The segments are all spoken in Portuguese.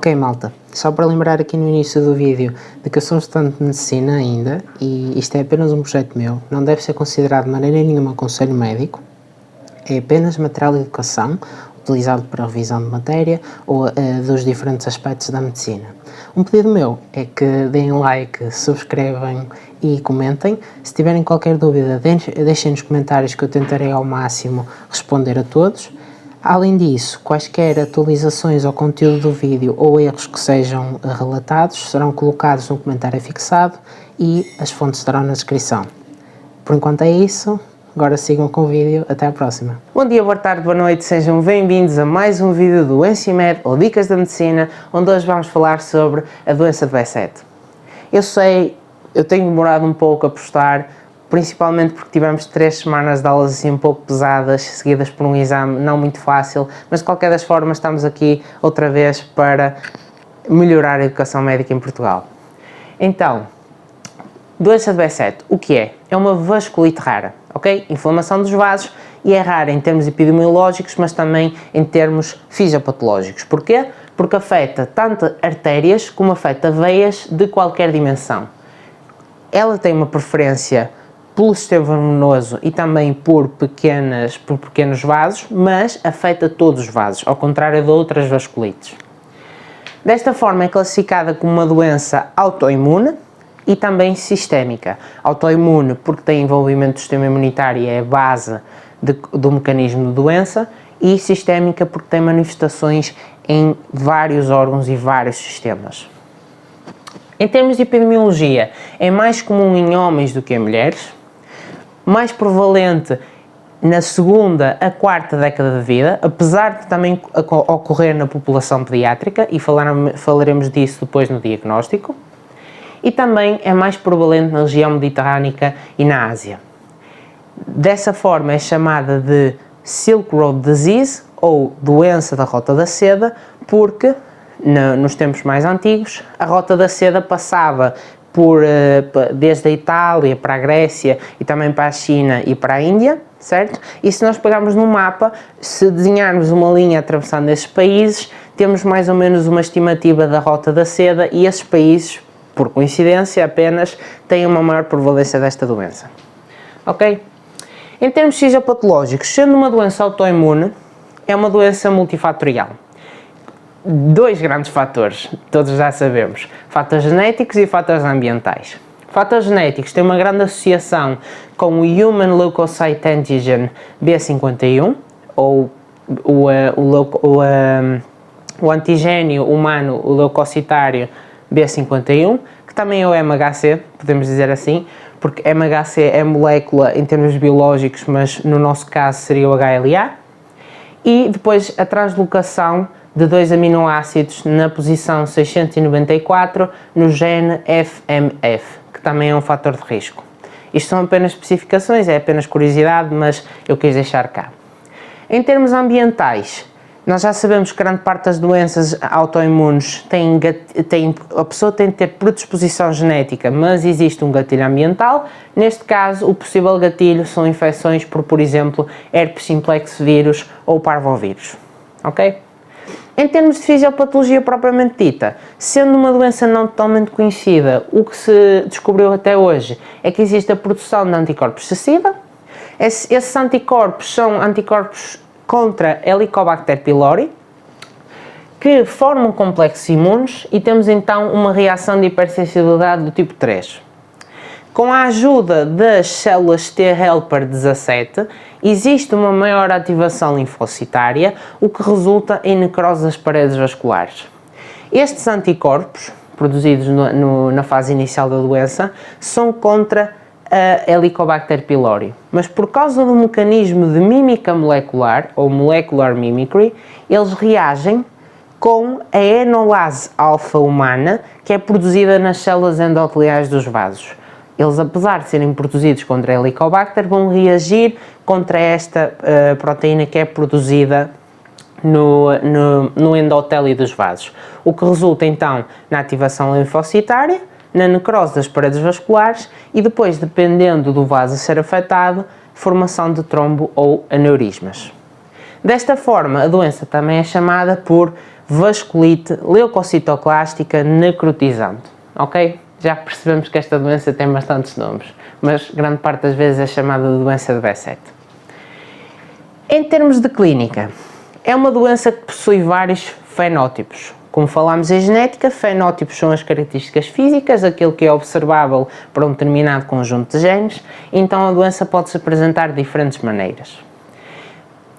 Ok malta, só para lembrar aqui no início do vídeo de que eu sou um estudante de medicina ainda e isto é apenas um projeto meu, não deve ser considerado de maneira nenhuma conselho médico, é apenas material de educação utilizado para revisão de matéria ou dos diferentes aspectos da medicina. Um pedido meu é que deem like, subscrevam e comentem. Se tiverem qualquer dúvida, deixem nos comentários que eu tentarei ao máximo responder a todos. Além disso, quaisquer atualizações ao conteúdo do vídeo ou erros que sejam relatados serão colocados no comentário fixado e as fontes estarão na descrição. Por enquanto é isso, agora sigam com o vídeo, até à próxima. Bom dia, boa tarde, boa noite, sejam bem-vindos a mais um vídeo do Encimed ou Dicas da Medicina, onde hoje vamos falar sobre a doença de Behçet. Eu sei, eu tenho demorado um pouco a postar, principalmente porque tivemos 3 semanas de aulas assim um pouco pesadas, seguidas por um exame não muito fácil, mas de qualquer das formas estamos aqui outra vez para melhorar a educação médica em Portugal. Então, doença de Behçet, o que é? É uma vasculite rara, ok? Inflamação dos vasos e é rara em termos epidemiológicos, mas também em termos fisiopatológicos. Porquê? Porque afeta tanto artérias como afeta veias de qualquer dimensão. Ela tem uma preferência pelo sistema venoso e também por pequenos vasos, mas afeta todos os vasos, ao contrário de outras vasculites. Desta forma é classificada como uma doença autoimune e também sistémica. Autoimune porque tem envolvimento do sistema imunitário e é a base do mecanismo de doença, e sistémica porque tem manifestações em vários órgãos e vários sistemas. Em termos de epidemiologia, é mais comum em homens do que em mulheres, mais prevalente na segunda a quarta década de vida, apesar de também ocorrer na população pediátrica, e falaremos disso depois no diagnóstico, e também é mais prevalente na região mediterrânica e na Ásia. Dessa forma é chamada de Silk Road Disease, ou doença da Rota da Seda, porque nos tempos mais antigos a Rota da Seda passava desde a Itália para a Grécia e também para a China e para a Índia, certo? E se nós pegarmos no mapa, se desenharmos uma linha atravessando esses países, temos mais ou menos uma estimativa da Rota da Seda, e esses países, por coincidência apenas, têm uma maior prevalência desta doença. Ok? Em termos fisiopatológicos, sendo uma doença autoimune, é uma doença multifatorial. 2 grandes fatores, todos já sabemos: fatores genéticos e fatores ambientais. Fatores genéticos têm uma grande associação com o Human Leukocyte Antigen B51, ou o antigênio humano leucocitário B51, que também é o MHC, podemos dizer assim, porque MHC é molécula em termos biológicos, mas no nosso caso seria o HLA, e depois a translocação de 2 aminoácidos na posição 694 no gene FMF, que também é um fator de risco. Isto são apenas especificações, é apenas curiosidade, mas eu quis deixar cá. Em termos ambientais, nós já sabemos que grande parte das doenças autoimunes a pessoa tem de ter predisposição genética, mas existe um gatilho ambiental. Neste caso, o possível gatilho são infecções por exemplo, herpes simplex vírus ou parvovírus. Ok? Em termos de fisiopatologia propriamente dita, sendo uma doença não totalmente conhecida, o que se descobriu até hoje é que existe a produção de anticorpos excessiva. Esses anticorpos são anticorpos contra Helicobacter pylori, que formam complexos imunes, e temos então uma reação de hipersensibilidade do tipo 3. Com a ajuda das células T helper 17, existe uma maior ativação linfocitária, o que resulta em necrose das paredes vasculares. Estes anticorpos, produzidos na fase inicial da doença, são contra a Helicobacter pylori, mas por causa do mecanismo de mímica molecular, ou molecular mimicry, eles reagem com a enolase alfa humana, que é produzida nas células endoteliais dos vasos. Eles, apesar de serem produzidos contra a Helicobacter, vão reagir contra esta proteína que é produzida no endotélio dos vasos, o que resulta então na ativação linfocitária, na necrose das paredes vasculares e depois, dependendo do vaso a ser afetado, formação de trombo ou aneurismas. Desta forma, a doença também é chamada por vasculite, leucocitoclástica, necrotizante, ok? Já percebemos que esta doença tem bastantes nomes, mas grande parte das vezes é chamada de doença de Behçet. Em termos de clínica, é uma doença que possui vários fenótipos. Como falámos em genética, fenótipos são as características físicas, aquilo que é observável para um determinado conjunto de genes, então a doença pode se apresentar de diferentes maneiras.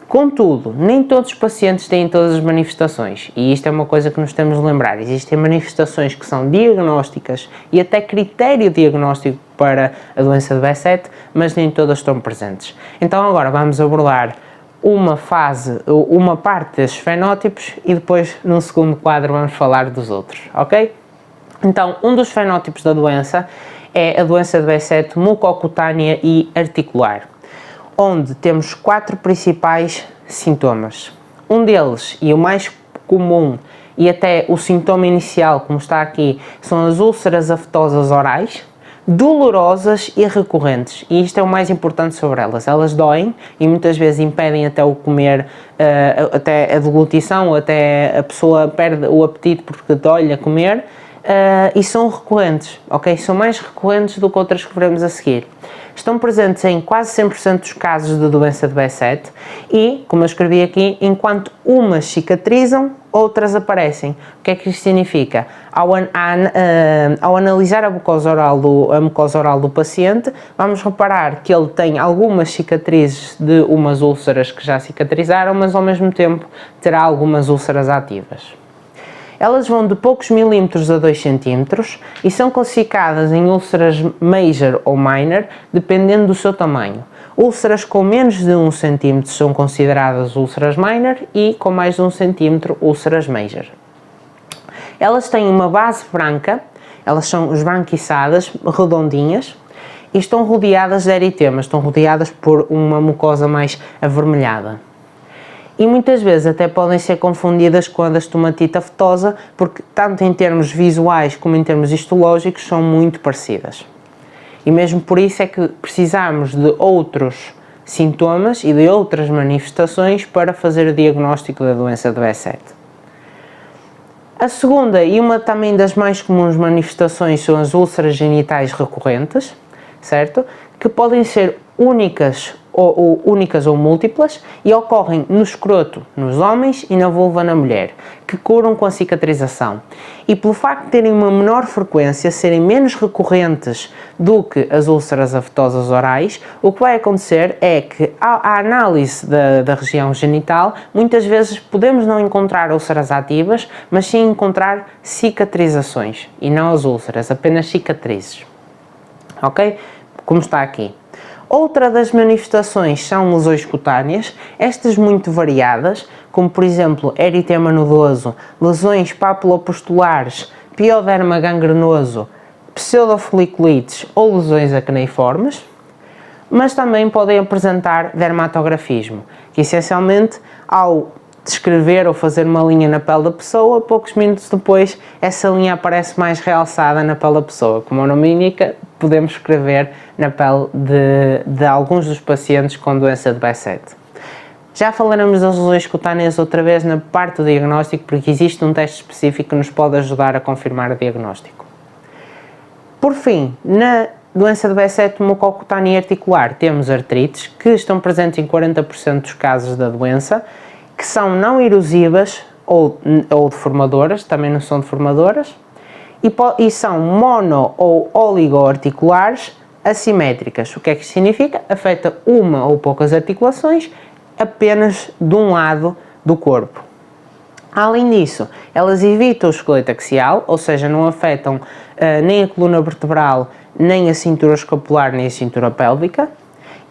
Contudo, nem todos os pacientes têm todas as manifestações, e isto é uma coisa que nos temos de lembrar. Existem manifestações que são diagnósticas e até critério diagnóstico para a doença de Behçet, mas nem todas estão presentes. Então agora vamos abordar uma parte desses fenótipos e depois, num segundo quadro, vamos falar dos outros, ok? Então, um dos fenótipos da doença é a doença de Behçet mucocutânea e articular, onde temos 4 principais sintomas. Um deles, e o mais comum, e até o sintoma inicial, como está aqui, são as úlceras afetosas orais, dolorosas e recorrentes, e isto é o mais importante sobre elas. Elas doem e muitas vezes impedem até o comer, até a deglutição, até a pessoa perde o apetite porque dói-lhe a comer, e são recorrentes, ok? São mais recorrentes do que outras que veremos a seguir. Estão presentes em quase 100% dos casos de doença de Behçet e, como eu escrevi aqui, enquanto umas cicatrizam, outras aparecem. O que é que isto significa? Ao analisar a mucosa oral do paciente, vamos reparar que ele tem algumas cicatrizes de umas úlceras que já cicatrizaram, mas ao mesmo tempo terá algumas úlceras ativas. Elas vão de poucos milímetros a 2 centímetros e são classificadas em úlceras major ou minor, dependendo do seu tamanho. Úlceras com menos de 1 centímetro são consideradas úlceras minor e com mais de 1 centímetro, úlceras major. Elas têm uma base branca, elas são esbranquiçadas, redondinhas, e estão rodeadas de eritemas, estão rodeadas por uma mucosa mais avermelhada. E muitas vezes até podem ser confundidas com a da estomatite aftosa, porque tanto em termos visuais como em termos histológicos são muito parecidas. E mesmo por isso é que precisamos de outros sintomas e de outras manifestações para fazer o diagnóstico da doença de Behçet. A segunda e uma também das mais comuns manifestações são as úlceras genitais recorrentes, certo? Que podem ser únicas ou múltiplas e ocorrem no escroto nos homens e na vulva na mulher, que curam com a cicatrização. E pelo facto de terem uma menor frequência, serem menos recorrentes do que as úlceras afetosas orais, o que vai acontecer é que a análise da região genital, muitas vezes podemos não encontrar úlceras ativas, mas sim encontrar cicatrizações, e não as úlceras, apenas cicatrizes. Ok? Como está aqui. Outra das manifestações são lesões cutâneas, estas muito variadas, como por exemplo eritema nodoso, lesões papulopustulares, pioderma gangrenoso, pseudofoliculites ou lesões acneiformes, mas também podem apresentar dermatografismo, que essencialmente ao descrever ou fazer uma linha na pele da pessoa, poucos minutos depois essa linha aparece mais realçada na pele da pessoa. Como o nome indica, podemos escrever na pele de alguns dos pacientes com doença de Behçet. Já falaremos das lesões cutâneas outra vez na parte do diagnóstico, porque existe um teste específico que nos pode ajudar a confirmar o diagnóstico. Por fim, na doença de Behçet mucocutânea e articular, temos artrites, que estão presentes em 40% dos casos da doença, que são não erosivas ou deformadoras, também não são deformadoras, e são mono ou oligoarticulares assimétricas. O que é que isso significa? Afeta uma ou poucas articulações apenas de um lado do corpo. Além disso, elas evitam o esqueleto axial, ou seja, não afetam nem a coluna vertebral, nem a cintura escapular, nem a cintura pélvica,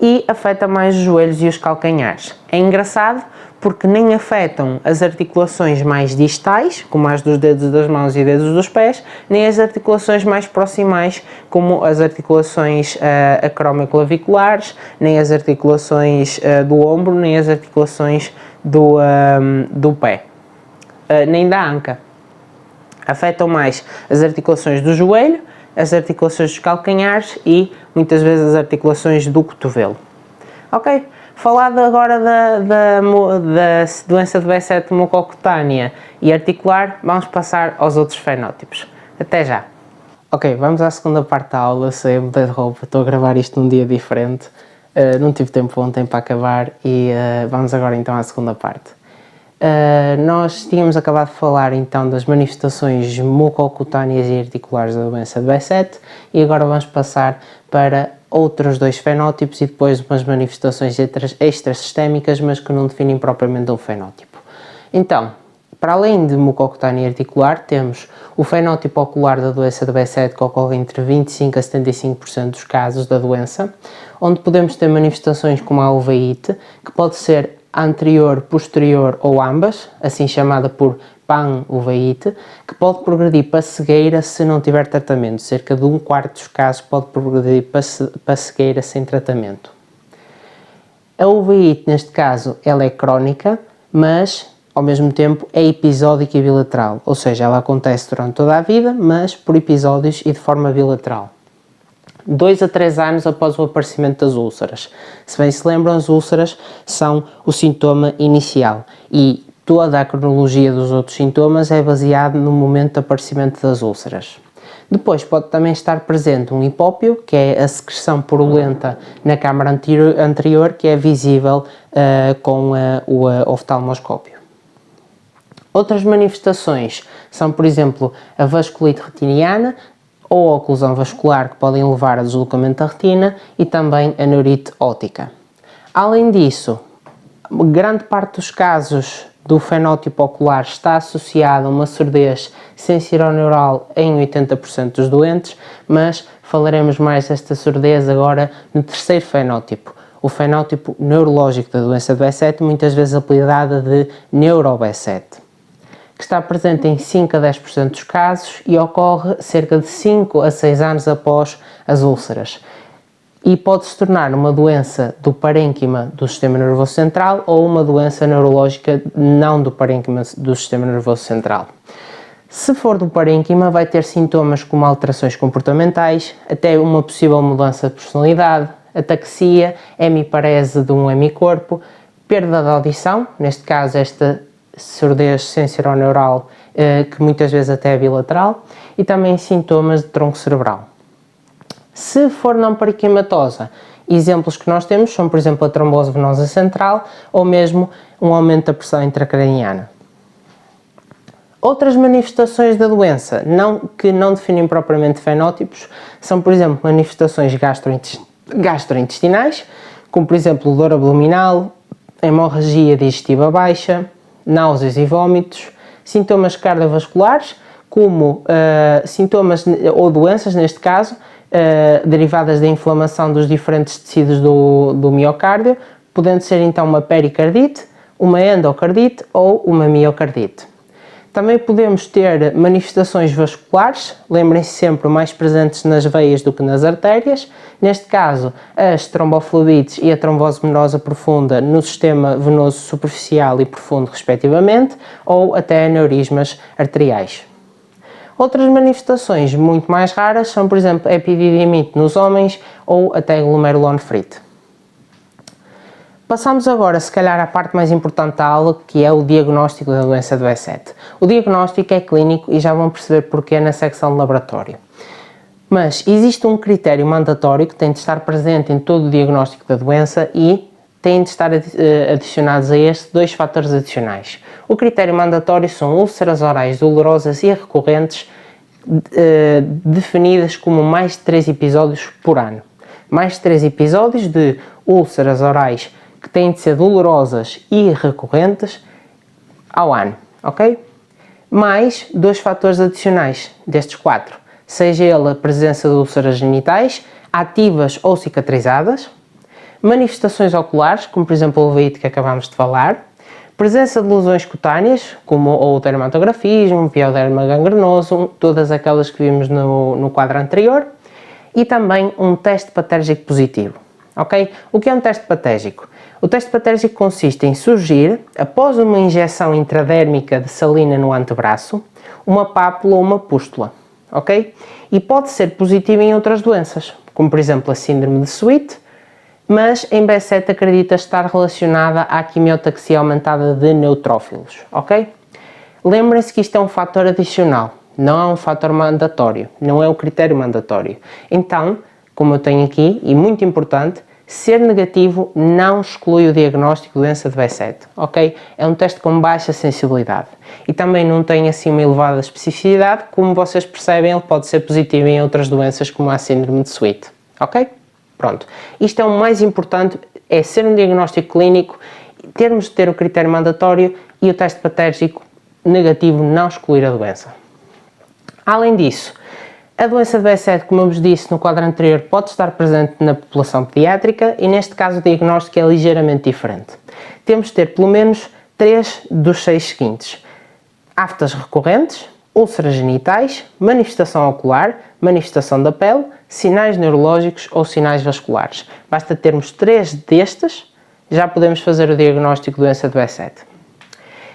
e afeta mais os joelhos e os calcanhares. É engraçado porque nem afetam as articulações mais distais, como as dos dedos das mãos e dedos dos pés, nem as articulações mais proximais, como as articulações acromioclaviculares, nem as articulações do ombro, nem as articulações do pé, nem da anca. Afetam mais as articulações do joelho, as articulações dos calcanhares e muitas vezes as articulações do cotovelo. Ok? Falado agora da doença de B7 mucocutânea e articular, vamos passar aos outros fenótipos. Até já! Ok, vamos à segunda parte da aula. Eu sei, eu mudei de roupa, estou a gravar isto num dia diferente. Não tive tempo ontem para acabar e vamos agora então à segunda parte. Nós tínhamos acabado de falar então das manifestações mucocutâneas e articulares da doença de B7 e agora vamos passar para outros dois fenótipos e depois umas manifestações extrasistémicas, mas que não definem propriamente um fenótipo. Então, para além de mucocutânea e articular, temos o fenótipo ocular da doença de B7 que ocorre entre 25% a 75% dos casos da doença, onde podemos ter manifestações como a uveíte, que pode ser anterior, posterior ou ambas, assim chamada por pan-uveíte, que pode progredir para cegueira se não tiver tratamento. Cerca de 1/4 dos casos pode progredir para cegueira sem tratamento. A uveíte, neste caso, ela é crónica, mas ao mesmo tempo é episódica e bilateral, ou seja, ela acontece durante toda a vida, mas por episódios e de forma bilateral. 2 a 3 anos após o aparecimento das úlceras. Se bem se lembram, as úlceras são o sintoma inicial e toda a cronologia dos outros sintomas é baseada no momento do aparecimento das úlceras. Depois pode também estar presente um hipópio, que é a secreção purulenta na câmara anterior, que é visível com o oftalmoscópio. Outras manifestações são, por exemplo, a vasculite retiniana ou a oclusão vascular, que podem levar a deslocamento da retina, e também a neurite óptica. Além disso, grande parte dos casos do fenótipo ocular está associada a uma surdez sensorineural em 80% dos doentes, mas falaremos mais desta surdez agora no terceiro fenótipo, o fenótipo neurológico da doença de B7, muitas vezes apelidada de neuro-B7, que está presente em 5 a 10% dos casos e ocorre cerca de 5 a 6 anos após as úlceras. E pode se tornar uma doença do parênquima do sistema nervoso central ou uma doença neurológica não do parênquima do sistema nervoso central. Se for do parênquima, vai ter sintomas como alterações comportamentais, até uma possível mudança de personalidade, ataxia, hemiparese de um hemicorpo, perda de audição, neste caso esta surdez sensorineural, que muitas vezes até é bilateral, e também sintomas de tronco cerebral. Se for não parenquimatosa, exemplos que nós temos são, por exemplo, a trombose venosa central ou mesmo um aumento da pressão intracraniana. Outras manifestações da doença que não definem propriamente fenótipos são, por exemplo, manifestações gastrointestinais, como, por exemplo, dor abdominal, hemorragia digestiva baixa, náuseas e vômitos, sintomas cardiovasculares, como sintomas ou doenças, neste caso, derivadas da inflamação dos diferentes tecidos do miocárdio, podendo ser então uma pericardite, uma endocardite ou uma miocardite. Também podemos ter manifestações vasculares, lembrem-se sempre mais presentes nas veias do que nas artérias, neste caso as trombofluidites e a trombose venosa profunda no sistema venoso superficial e profundo respectivamente, ou até aneurismas arteriais. Outras manifestações muito mais raras são, por exemplo, epididimite nos homens ou até glomerulonefrite. Passamos agora, se calhar, à parte mais importante da aula, que é o diagnóstico da doença de B7. O diagnóstico é clínico e já vão perceber porquê na secção de laboratório. Mas existe um critério mandatório que tem de estar presente em todo o diagnóstico da doença e têm de estar adicionados a este 2 fatores adicionais. O critério mandatório são úlceras orais dolorosas e recorrentes, definidas como mais de 3 episódios por ano. Mais de 3 episódios de úlceras orais que têm de ser dolorosas e recorrentes ao ano, ok? Mais 2 fatores adicionais destes 4, seja ele a presença de úlceras genitais, ativas ou cicatrizadas, manifestações oculares, como por exemplo o uveíte que acabámos de falar, presença de lesões cutâneas, como o dermatografismo, pioderma gangrenoso, todas aquelas que vimos no quadro anterior, e também um teste patérgico positivo. Okay? O que é um teste patérgico? O teste patérgico consiste em surgir, após uma injeção intradérmica de salina no antebraço, uma pápula ou uma pústula. Okay? E pode ser positivo em outras doenças, como por exemplo a síndrome de Sweet, mas em B7 acredita estar relacionada à quimiotaxia aumentada de neutrófilos, ok? Lembrem-se que isto é um fator adicional, não é um fator mandatório, não é um critério mandatório. Então, como eu tenho aqui, e muito importante, ser negativo não exclui o diagnóstico de doença de B7, ok? É um teste com baixa sensibilidade e também não tem assim uma elevada especificidade, como vocês percebem, ele pode ser positivo em outras doenças como a síndrome de Sweet, ok? Pronto, isto é o mais importante, é ser um diagnóstico clínico, termos de ter o critério mandatório e o teste patérgico negativo não excluir a doença. Além disso, a doença de B7, como eu vos disse no quadro anterior, pode estar presente na população pediátrica e neste caso o diagnóstico é ligeiramente diferente. Temos de ter pelo menos 3 dos 6 seguintes: aftas recorrentes, úlceras genitais, manifestação ocular, manifestação da pele, sinais neurológicos ou sinais vasculares. Basta termos 3 destes, já podemos fazer o diagnóstico de doença de B7.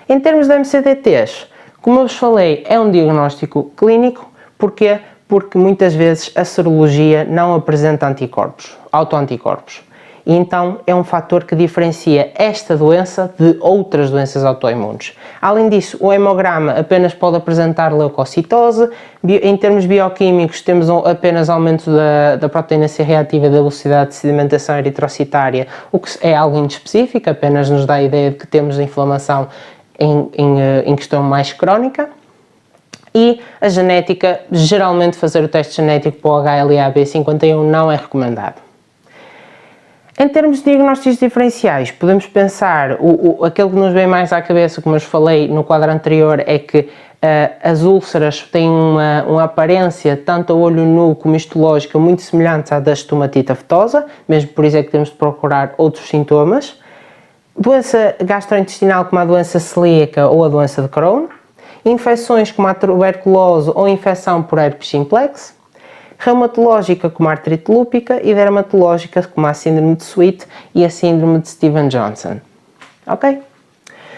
Em termos de MCDTs, como eu vos falei, é um diagnóstico clínico. Porquê? Porque muitas vezes a serologia não apresenta anticorpos, autoanticorpos. E então é um fator que diferencia esta doença de outras doenças autoimunes. Além disso, o hemograma apenas pode apresentar leucocitose. Em termos bioquímicos, temos apenas aumento da proteína C reativa e da velocidade de sedimentação eritrocitária, o que é algo inespecífico, apenas nos dá a ideia de que temos inflamação em questão mais crónica. E a genética, geralmente fazer o teste genético para o HLA-B51 não é recomendado. Em termos de diagnósticos diferenciais, podemos pensar, aquele que nos vem mais à cabeça, como eu vos falei no quadro anterior, é que as úlceras têm uma aparência, tanto a olho nu como histológica, muito semelhante à da estomatite aftosa, mesmo por isso é que temos de procurar outros sintomas. Doença gastrointestinal como a doença celíaca ou a doença de Crohn. Infecções como a tuberculose ou infecção por herpes simplex, reumatológica como a artrite lúpica e dermatológica como a síndrome de Sweet e a síndrome de Stevens-Johnson. Ok?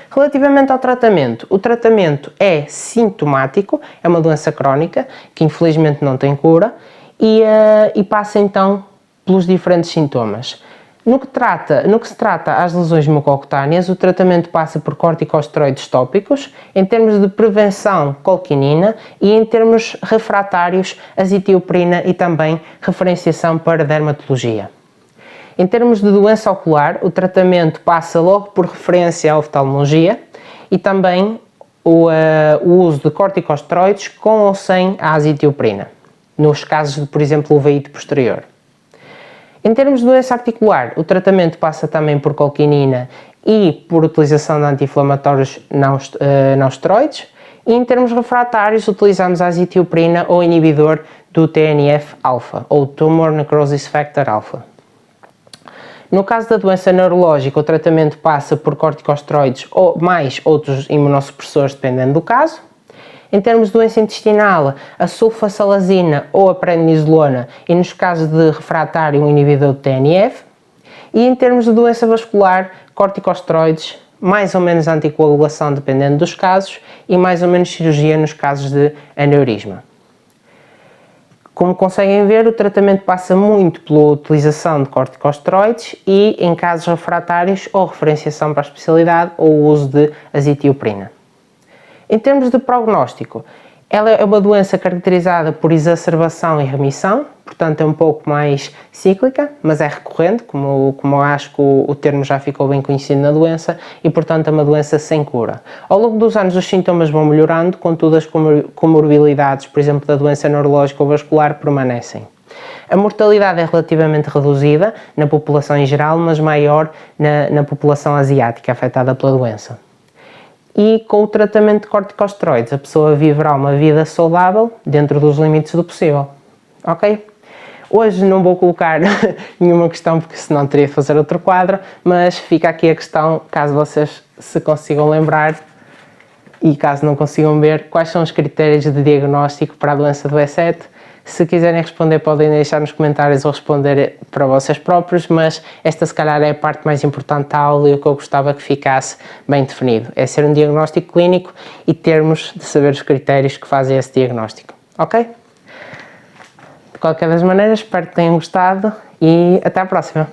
Relativamente ao tratamento, o tratamento é sintomático, é uma doença crónica que infelizmente não tem cura e passa então pelos diferentes sintomas. No que se trata às lesões mucocutâneas, o tratamento passa por corticosteroides tópicos, em termos de prevenção, colquinina, e em termos refratários, azitioprina e também referenciação para dermatologia. Em termos de doença ocular, o tratamento passa logo por referência à oftalmologia e também o uso de corticosteroides com ou sem a azitioprina, nos casos de, por exemplo, uveíte posterior. Em termos de doença articular, o tratamento passa também por colquinina e por utilização de anti-inflamatórios não esteroides. E em termos refratários, utilizamos a azitioprina ou inibidor do TNF-alfa, ou Tumor Necrosis Factor Alpha. No caso da doença neurológica, o tratamento passa por corticosteroides ou mais outros imunossupressores, dependendo do caso. Em termos de doença intestinal, a sulfasalazina ou a prednisolona, e nos casos de refratário, um inibidor do TNF. E em termos de doença vascular, corticosteroides, mais ou menos anticoagulação, dependendo dos casos, e mais ou menos cirurgia nos casos de aneurisma. Como conseguem ver, o tratamento passa muito pela utilização de corticosteroides e, em casos refratários, ou referenciação para a especialidade ou o uso de azitioprina. Em termos de prognóstico, ela é uma doença caracterizada por exacerbação e remissão, portanto é um pouco mais cíclica, mas é recorrente, como eu acho que o termo já ficou bem conhecido na doença, e portanto é uma doença sem cura. Ao longo dos anos os sintomas vão melhorando, contudo as comorbilidades, por exemplo, da doença neurológica ou vascular, permanecem. A mortalidade é relativamente reduzida na população em geral, mas maior na população asiática afetada pela doença. E com o tratamento de corticosteroides, a pessoa viverá uma vida saudável dentro dos limites do possível. Ok? Hoje não vou colocar nenhuma questão, porque senão teria de fazer outro quadro, mas fica aqui a questão, caso vocês se consigam lembrar e caso não consigam ver, quais são os critérios de diagnóstico para a doença do B7. Se quiserem responder, podem deixar nos comentários ou responder para vocês próprios, mas esta se calhar é a parte mais importante da aula e o que eu gostava que ficasse bem definido. É ser um diagnóstico clínico e termos de saber os critérios que fazem esse diagnóstico. Ok? De qualquer das maneiras, espero que tenham gostado e até à próxima!